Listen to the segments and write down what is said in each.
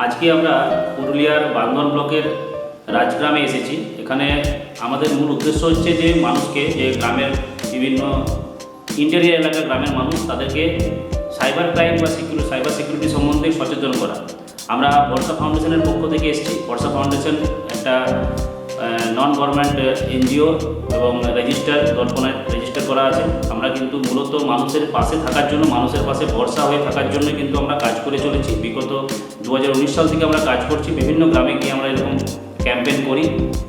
আজকে আমরা পুরুলিয়ার বান্ধন ব্লকের রাজগ্রামে এসেছি। এখানে আমাদের মূল উদ্দেশ্য হচ্ছে যে মানুষকে, যে গ্রামের বিভিন্ন ইন্টেরিয়ার এলাকার গ্রামের মানুষ, তাদেরকে সাইবার ক্রাইম বা সাইবার সিকিউরিটি সম্বন্ধে সচেতন করা। আমরা বর্ষা ফাউন্ডেশনের পক্ষ থেকে এসেছি। বর্ষা ফাউন্ডেশন একটা নন গভর্নমেন্ট এনজিও এবং দর্পণায় রেজিস্টার করা আছে। আমরা কিন্তু মূলত মানুষের পাশে থাকার জন্য, মানুষের পাশে ভরসা হয়ে থাকার জন্য কিন্তু আমরা কাজ করে চলেছি। বিগত 2019 সাল থেকে আমরা কাজ করছি। বিভিন্ন গ্রামে গিয়ে আমরা এরকম ক্যাম্পেইন করি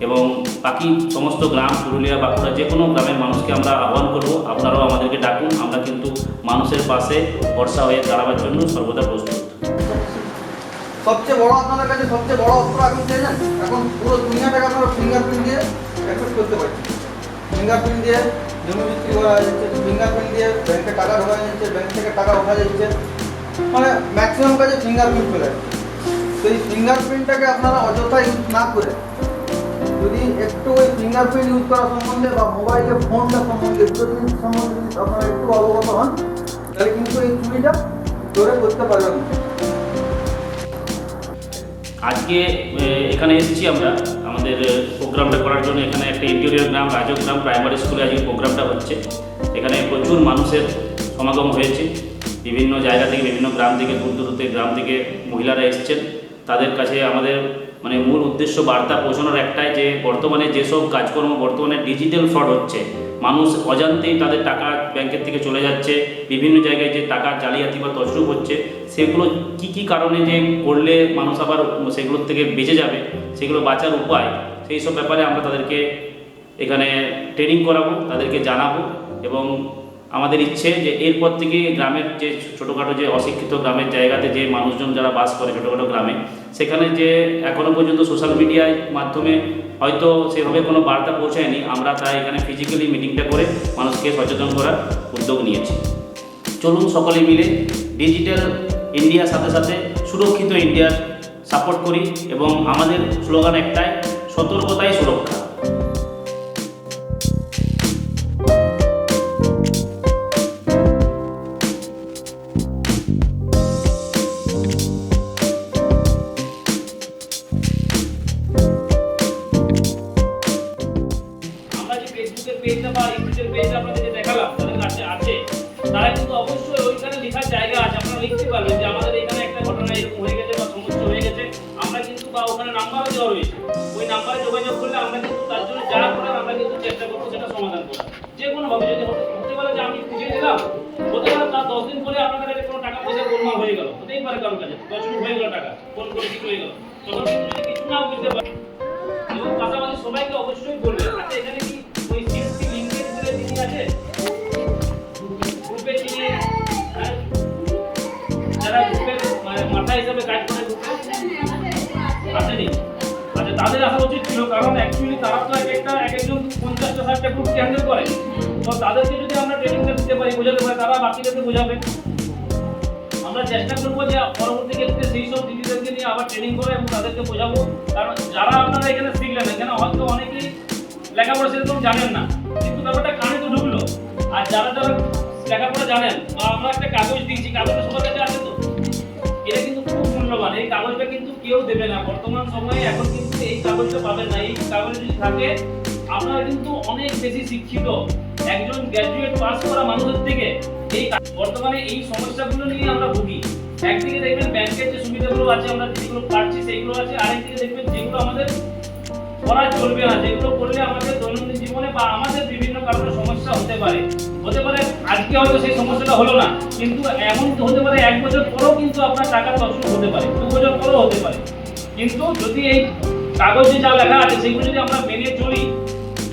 এবং বাকি সমস্ত গ্রাম, পুরুলিয়া, বাঁকুড়া, যে কোনো গ্রামের মানুষকে আমরা আহ্বান করব, আপনারাও আমাদেরকে ডাকুন। আমরা কিন্তু মানুষের পাশে ভরসা হয়ে দাঁড়াবার জন্য সর্বদা প্রস্তুত। সবচেয়ে বড় আপনাদের কাছে সবচেয়ে বড় অস্ত্র এখন চেয়েছেন। এখন পুরো দুনিয়াটাকে আপনারা ফিঙ্গারপ্রিন্ট দিয়ে অ্যাক্সেস করতে পারছেন। ফিঙ্গারপ্রিন্ট দিয়ে জমি বিক্রি করা যাচ্ছে, ফিঙ্গারপ্রিন্ট দিয়ে ব্যাংকে টাকা ঢোকা যাচ্ছে, ব্যাংক থেকে টাকা ওঠা যাচ্ছে, মানে ম্যাক্সিমাম কাজে ফিঙ্গারপ্রিন্ট চলে যাচ্ছে। তো এই ফিঙ্গারপ্রিন্টটাকে আপনারা অযথা ইউজ না করে যদি একটু ওই ফিঙ্গারপ্রিন্ট ইউজ করা সম্বন্ধে বা মোবাইলে ফোনটা সম্বন্ধে, দুটো জিনিস সম্বন্ধে যদি আপনারা একটু অবগত হন, তাহলে কিন্তু এই চুরিটা ধরে করতে পারবেন। আজকে এখানে এসেছি আমরা আমাদের প্রোগ্রামটা করার জন্য। এখানে একটা ইন্টেরিয়র গ্রাম, রাজগ্রাম প্রাইমারি স্কুলে আজকে প্রোগ্রামটা হচ্ছে। এখানে প্রচুর মানুষের সমাগম হয়েছে। বিভিন্ন জায়গা থেকে, বিভিন্ন গ্রাম থেকে, দূর দূরতে গ্রাম থেকে মহিলারা এসেছেন। তাদের কাছে আমাদের মূল উদ্দেশ্য, বার্তা পৌঁছানোর একটাই, যে বর্তমানে যেসব কাজকর্ম, বর্তমানে ডিজিটাল ফ্রড হচ্ছে, মানুষ অজান্তেই তাদের টাকা ব্যাংকের থেকে চলে যাচ্ছে, বিভিন্ন জায়গায় যে টাকা জালিয়াতি বা তছরূপ হচ্ছে, সেগুলো কি কারণে যে করলে মানুষ আবার সেগুলোর থেকে বেঁচে যাবে, সেগুলো বাঁচার উপায়, সেই সব ব্যাপারে আমরা তাদেরকে এখানে ট্রেনিং করাবো, তাদেরকে জানাবো। এবং আমাদের ইচ্ছে যে এরপর থেকে গ্রামের যে ছোটোখাটো, যে অশিক্ষিত গ্রামের জায়গাতে যে মানুষজন যারা বাস করে ছোটোখাটো গ্রামে, সেখানে যে এখনও পর্যন্ত সোশ্যাল মিডিয়ার মাধ্যমে হয়তো সেভাবে কোনো বার্তা পৌঁছায়নি, আমরা তাই এখানে ফিজিক্যালি মিটিংটা করে মানুষকে সচেতন করার উদ্যোগ নিয়েছি। চলুন সকলে মিলে ডিজিটাল ইন্ডিয়ার সাথে সাথে সুরক্ষিত ইন্ডিয়ার সাপোর্ট করি এবং আমাদের স্লোগান একটাই, সতর্কতাই সুরক্ষা। ফেসবুকের পেজটা বা ইউটিউবের পেজটা আপনাদের দেখালাম, তাদের কাছে আছে, তারা কিন্তু অবশ্যই ওইখানে লেখার জায়গা আছে। আপনারা লিখতে পারবেন যে আমাদের এখানে একটা ঘটনা এরকম হয়ে গেছে বা সমস্যা হয়ে গেছে। আমরা কিন্তু, বা ওখানে নাম্বারও দেওয়া রয়েছে, ওই নাম্বারে যোগাযোগ করলে আমরা কিন্তু তার জন্য যা করার আমরা কিন্তু চেষ্টা করবো সেটা সমাধান করার। যে কোনোভাবে যদি হতে পারে যে আমি খুঁজে দিলাম, হতে পারে তার 10 দিন পরে আপনাদের কাছে কোনো টাকা পয়সা গোলমাল হয়ে গেল, হতেই পারে কারোর কাছে 10 দিন হয়ে গেল, টাকা ফোন করে কিছু হয়ে গেল, তখন কিন্তু যদি কিছু না বুঝতে পারে, এবং পাশাপাশি সবাইকে অবশ্যই বলবে, আচ্ছা এখানে কি ওই সিএসসি লিঙ্কের বলে তিনি আছে, গ্রুপে তিনি যারা গ্রুপের মাথা হিসাবে কাজ করে গ্রুপে আসেনি, আচ্ছা তাদের আসা উচিত ছিল। কারণ অ্যাকচুয়ালি তারা তো একজন 50টা 60টা গ্রুপ হ্যান্ডেল করে। তো তাদেরকে যদি আমরা ট্রেনিংটা দিতে পারি, বোঝাতে পারি, তারা বাকিদেরকে বোঝাবে। আমরা চেষ্টা করবো যে পরবর্তী ক্ষেত্রে সেই সব দিদিদেরকে নিয়ে আবার ট্রেনিং করে এবং তাদেরকে বোঝাবো। কারণ যারা আপনারা এখানে শিখলেন, এখানে হয়তো অনেকেই লেখাপড়া সেরকম জানেন না, কিন্তু ব্যাপারটা কানে তো ঢুকলো। আর যারা লেখাপড়া জানেন, বা আমরা একটা কাগজ দিয়েছি, কাগজটা সবার কাছে আছে তো, এটা কিন্তু খুব মূল্যবান। এই কাগজটা কিন্তু কেউ দেবে না বর্তমান সময়ে। এখন কিন্তু এই কাগজটা পাবেন না। এই কাগজ যদি থাকে, আপনারা কিন্তু অনেক বেশি শিক্ষিত একজন গ্র্যাজুয়েট পাস করা মানুষের থেকে এই বর্তমানে এই সমস্যাগুলো নিয়ে আমরা ভুগি। একদিকে দেখবেন ব্যাংকের যে সুবিধাগুলো আছে, আমরা যেগুলো পাচ্ছি সেইগুলো আছে, আরেকদিকে দেখবেন যেগুলো আমাদের করা চলবে না, যেগুলো করলে আমাদের দৈনন্দিন জীবনে বা আমাদের বিভিন্ন কারণে সমস্যা হতে পারে। আজকে হয়তো সেই সমস্যাটা হলো না, কিন্তু এমন হতে পারে 1 বছর পরেও কিন্তু আপনার টাকা তছরূপ হতে পারে, 2 বছর পরেও হতে পারে। কিন্তু যদি এই কাগজে যা লেখা আছে সেগুলো যদি আমরা মেনে চলি,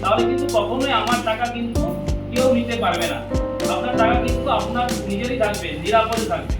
তাহলে কিন্তু কখনোই আমার টাকা কিন্তু কেউ নিতে পারবে না। আপনার টাকা কিন্তু আপনার নিজেরই থাকবে, নিরাপদে থাকবে।